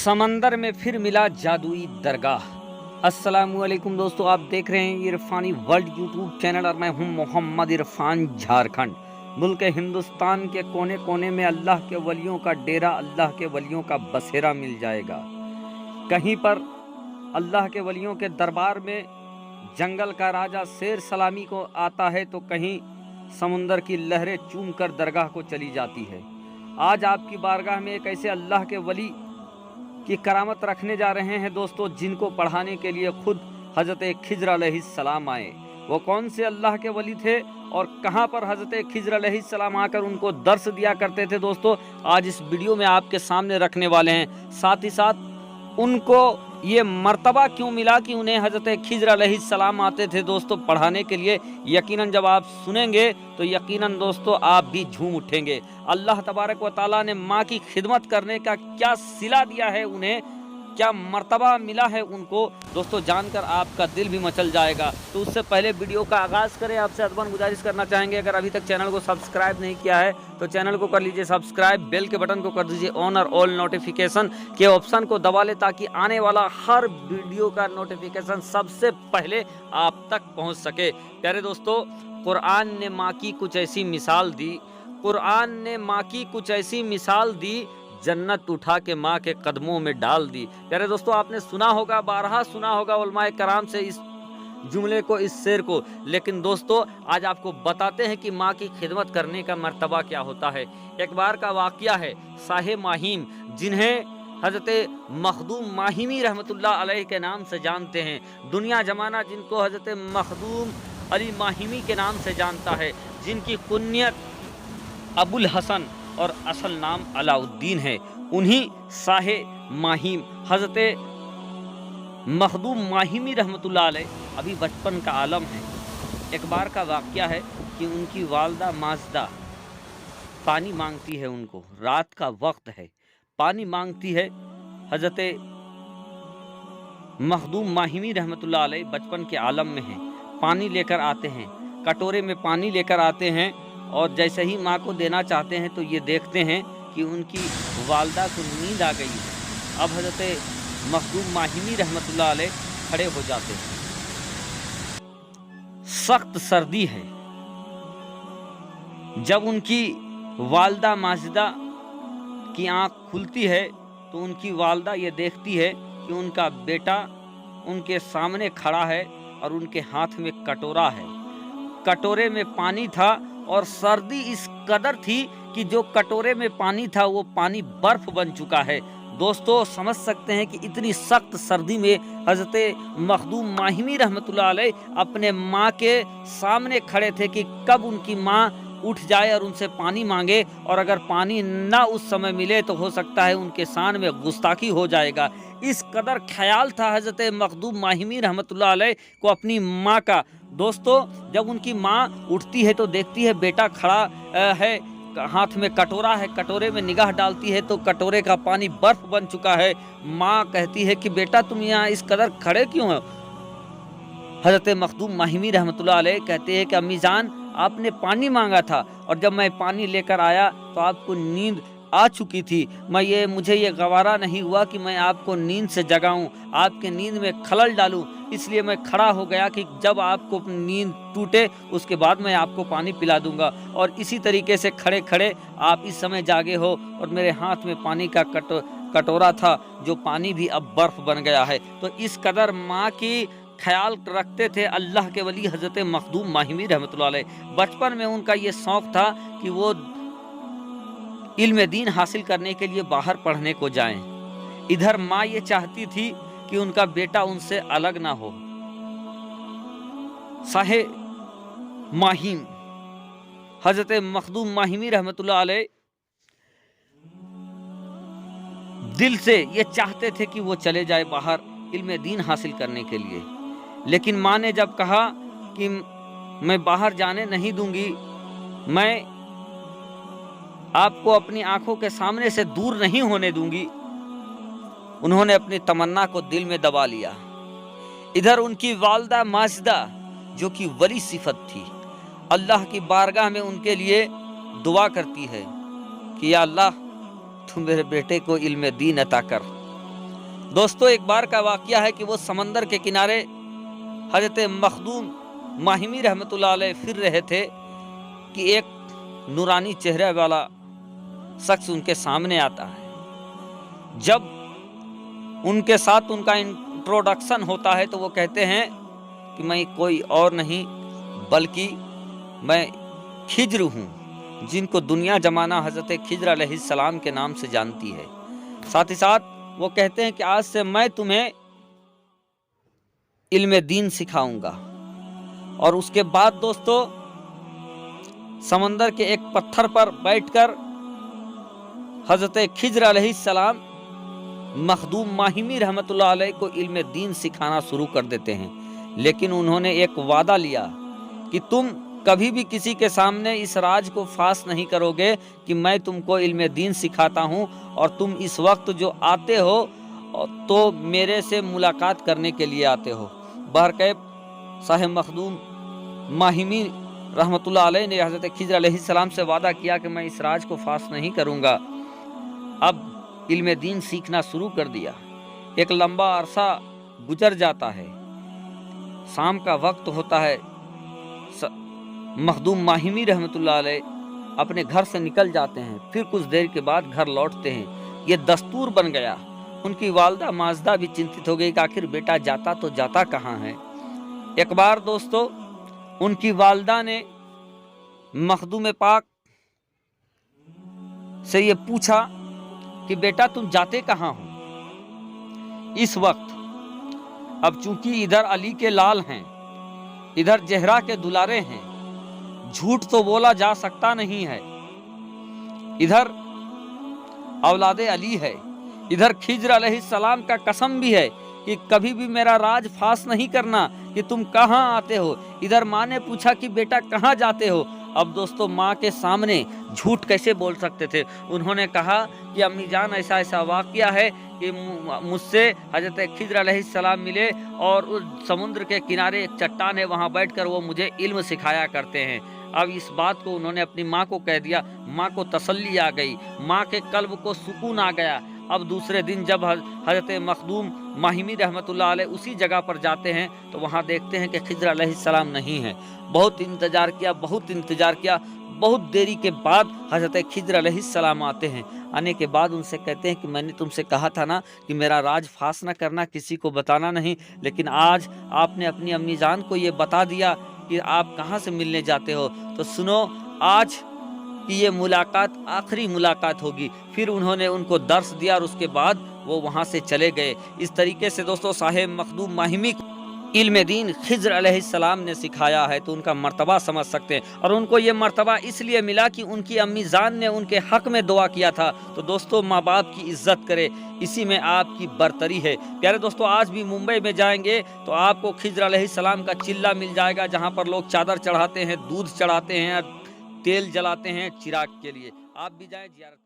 समंदर में फिर मिला जादुई दरगाह। अस्सलामुअलैकुम दोस्तों, आप देख रहे हैं इरफानी वर्ल्ड यूट्यूब चैनल और मैं हूं मोहम्मद इरफान। झारखंड मुल्क हिंदुस्तान के कोने कोने में अल्लाह के वलियों का डेरा, अल्लाह के वलियों का बसेरा मिल जाएगा। कहीं पर अल्लाह के वलियों के दरबार में जंगल का राजा शेर सलामी को आता है तो कहीं समुंदर की लहरें चूम कर दरगाह को चली जाती है। आज आपकी बारगाह में एक ऐसे अल्लाह के वली की करामत रखने जा रहे हैं दोस्तों, जिनको पढ़ाने के लिए खुद हज़रत खिज़्र अलैहिस्सलाम आए। वो कौन से अल्लाह के वली थे और कहाँ पर हज़रत खिज़्र अलैहिस्सलाम आकर उनको दर्स दिया करते थे दोस्तों, आज इस वीडियो में आपके सामने रखने वाले हैं। साथ ही साथ उनको ये मर्तबा क्यों मिला कि उन्हें हज़रत खिज़्र अलैहिस्सलाम आते थे दोस्तों पढ़ाने के लिए। यकीनन जब आप सुनेंगे तो यकीनन दोस्तों आप भी झूम उठेंगे। अल्लाह तबारक व तआला ने माँ की खिदमत करने का क्या सिला दिया है उन्हें, क्या मर्तबा मिला है उनको दोस्तों, जानकर आपका दिल भी मचल जाएगा। तो उससे पहले वीडियो का आगाज़ करें, आपसे अदबन गुजारिश करना चाहेंगे, अगर अभी तक चैनल को सब्सक्राइब नहीं किया है तो चैनल को कर लीजिए सब्सक्राइब, बेल के बटन को कर दीजिए ऑन और ऑल नोटिफिकेशन के ऑप्शन को दबा ले ताकि आने वाला हर वीडियो का नोटिफिकेशन सबसे पहले आप तक पहुँच सके। प्यारे दोस्तों, कुरान ने माँ की कुछ ऐसी मिसाल दी, कुरान ने माँ की कुछ ऐसी मिसाल दी, जन्नत उठा के माँ के कदमों में डाल दी। प्यारे दोस्तों, आपने सुना होगा, बारहा सुना होगा उलमाए कराम से इस जुमले को, इस शेर को, लेकिन दोस्तों आज आपको बताते हैं कि माँ की खिदमत करने का मर्तबा क्या होता है। एक बार का वाक़या है, साहे माहिम, जिन्हें हज़रत मखदूम माहिमी रहमतुल्लाह अलैह के नाम से जानते हैं, दुनिया जमाना जिनको हज़रत मखदूम अली माहिमी के नाम से जानता है, जिनकी कुन्यत अबुल हसन और असल नाम अलाउद्दीन है, उन्हीं साहे माहिम हज़रत मखदूम माहिमी रहमतुल्लाह अलैह अभी बचपन का आलम है। एक बार का वाक़या है कि उनकी वालदा माजदा पानी मांगती है उनको, रात का वक्त है, पानी मांगती है। हज़रत मखदूम माहिमी रहमतुल्लाह अलैह बचपन के आलम में हैं, पानी लेकर आते हैं, कटोरे में पानी लेकर आते हैं और जैसे ही माँ को देना चाहते हैं तो ये देखते हैं कि उनकी वालदा को नींद आ गई है। अब हज़रत मखदूम माहिमी रहमतुल्लाह अलैह खड़े हो जाते हैं। सख्त सर्दी है। जब उनकी वालदा माजिदा की आँख खुलती है तो उनकी वालदा ये देखती है कि उनका बेटा उनके सामने खड़ा है और उनके हाथ में कटोरा है। कटोरे में पानी था और सर्दी इस कदर थी कि जो कटोरे में पानी था वो पानी बर्फ बन चुका है। दोस्तों समझ सकते हैं कि इतनी सख्त सर्दी में हज़रत मखदूम माहिमी रहमतुल्लाह अलैह अपने माँ के सामने खड़े थे कि कब उनकी माँ उठ जाए और उनसे पानी मांगे, और अगर पानी ना उस समय मिले तो हो सकता है उनके शान में गुस्ताखी हो जाएगा। इस कदर ख्याल था हज़रत मखदूम माहिमी रहमतुल्लाह अलैह को अपनी माँ का। दोस्तों जब उनकी माँ उठती है तो देखती है बेटा खड़ा है, हाथ में कटोरा है, कटोरे में निगाह डालती है तो कटोरे का पानी बर्फ बन चुका है। माँ कहती है कि बेटा तुम यहाँ इस कदर खड़े क्यों हो। हज़रत मखदूम माहिमी रहमतुल्लाह अलैह कहते हैं कि अम्मी जान आपने पानी मांगा था और जब मैं पानी लेकर आया तो आपको नींद आ चुकी थी। मुझे ये गवारा नहीं हुआ कि मैं आपको नींद से जगाऊं, आपके नींद में खलल डालूं, इसलिए मैं खड़ा हो गया कि जब आपको नींद टूटे उसके बाद मैं आपको पानी पिला दूंगा। और इसी तरीके से खड़े खड़े आप इस समय जागे हो और मेरे हाथ में पानी का कटोरा था, जो पानी भी अब बर्फ बन गया है। तो इस कदर माँ की ख्याल रखते थे अल्लाह के वली हज़रत मखदूम माहिमी रहमतुल्लाह अलैह। बचपन में उनका ये शौक़ था कि वो इल्म दीन हासिल करने के लिए बाहर पढ़ने को जाएं। इधर माँ ये चाहती थी कि उनका बेटा उनसे अलग ना हो। साहे माहिम हज़रत मखदूम माहिमी रहमतुल्लाह अलैह दिल से ये चाहते थे कि वो चले जाए बाहर इल्म दीन हासिल करने के लिए, लेकिन माँ ने जब कहा कि मैं बाहर जाने नहीं दूंगी, मैं आपको अपनी आंखों के सामने से दूर नहीं होने दूंगी, उन्होंने अपनी तमन्ना को दिल में दबा लिया। इधर उनकी वालदा माजिदा जो कि वली सिफत थी, अल्लाह की बारगाह में उनके लिए दुआ करती है कि या अल्लाह तू मेरे बेटे को इल्म दीन अता कर, दोस्तों एक बार का वाकया है कि वो समंदर के किनारे हजरत मखदूम माहिमी रहमतुल्लाह अलैह फिर रहे थे कि एक नूरानी चेहरे वाला शख्स उनके सामने आता है। जब उनके साथ उनका इंट्रोडक्शन होता है तो वो कहते हैं कि मैं कोई और नहीं बल्कि मैं खिज्र हूँ, जिनको दुनिया जमाना हजरत खिज्र अलैहिस्सलाम के नाम से जानती है। साथ ही साथ वो कहते हैं कि आज से मैं तुम्हें इल्म दीन सिखाऊंगा। और उसके बाद दोस्तों समंदर के एक पत्थर पर बैठकर हजरत खिज्र अलैहिस्सलाम मखदूम माहिमी रहमतुल्लाह अलैह को इल्म दीन सिखाना शुरू कर देते हैं। लेकिन उन्होंने एक वादा लिया कि तुम कभी भी किसी के सामने इस राज को फाश नहीं करोगे कि मैं तुमको इल्म दीन सिखाता हूँ, और तुम इस वक्त जो आते हो तो मेरे से मुलाकात करने के लिए आते हो। बहरकैफ साहिब मखदूम माहिमी रहमतुल्लाह अलैह ने हज़रत खिज्र अलैहिस्सलाम से वादा किया कि मैं इस राज को फाश नहीं करूँगा। अब इल्म दीन सीखना शुरू कर दिया। एक लंबा अरसा गुजर जाता है, शाम का वक्त होता है। मखदूम माहिमी रहमतुल्लाह अलैह अपने घर से निकल जाते हैं, फिर कुछ देर के बाद घर लौटते हैं। ये दस्तूर बन गया। उनकी वालदा माजदा भी चिंतित हो गई कि आखिर बेटा जाता तो जाता कहाँ है। एक बार दोस्तों उनकी वालदा ने मखदूम पाक से ये पूछा कि बेटा तुम जाते कहाँ हो इस वक्त। अब चूंकि इधर अली के लाल हैं, इधर जहरा के दुलारे हैं, झूठ तो बोला जा सकता नहीं है। इधर औलादे अली है, इधर खिज्र अलैहिस्सलाम का कसम भी है कि कभी भी मेरा राज फाश नहीं करना कि तुम कहाँ आते हो। इधर माँ ने पूछा कि बेटा कहाँ जाते हो। अब दोस्तों माँ के सामने झूठ कैसे बोल सकते थे। उन्होंने कहा कि अम्मी जान ऐसा ऐसा वाकया है कि मुझसे हजरत खिज्र अलैहिस्सलाम मिले और उस समुद्र के किनारे एक चट्टान है, वहाँ बैठकर वो मुझे इल्म सिखाया करते हैं। अब इस बात को उन्होंने अपनी माँ को कह दिया। माँ को तसल्ली आ गई, माँ के कल्ब को सुकून आ गया। अब दूसरे दिन जब हजरत मखदूम माहिमी रहमतुल्लाह अलैह उसी जगह पर जाते हैं तो वहाँ देखते हैं कि खिज्र अलैहिस्सलाम नहीं है। बहुत इंतजार किया, बहुत देरी के बाद हजरत खिज्र अलैहिस्सलाम आते हैं। आने के बाद उनसे कहते हैं कि मैंने तुमसे कहा था ना कि मेरा राज फाश न करना, किसी को बताना नहीं, लेकिन आज आपने अपनी अम्मी जान को ये बता दिया कि आप कहाँ से मिलने जाते हो, तो सुनो आज कि ये मुलाकात आखिरी मुलाकात होगी। फिर उन्होंने उनको दर्स दिया और उसके बाद वो वहाँ से चले गए। इस तरीके से दोस्तों साहिब मखदूम माहिमी इल्म दीन खिज्र अलैहिस्सलाम ने सिखाया है, तो उनका मर्तबा समझ सकते हैं। और उनको ये मर्तबा इसलिए मिला कि उनकी अम्मी जान ने उनके हक में दुआ किया था। तो दोस्तों माँ बाप की इज्जत करे, इसी में आपकी बरतरी है। प्यारे दोस्तों आज भी मुंबई में जाएंगे तो आपको खिज्र अलैहिस्सलाम का चिल्ला मिल जाएगा, जहाँ पर लोग चादर चढ़ाते हैं, दूध चढ़ाते हैं, तेल जलाते हैं चिराग के लिए। आप भी जाएं जियारत।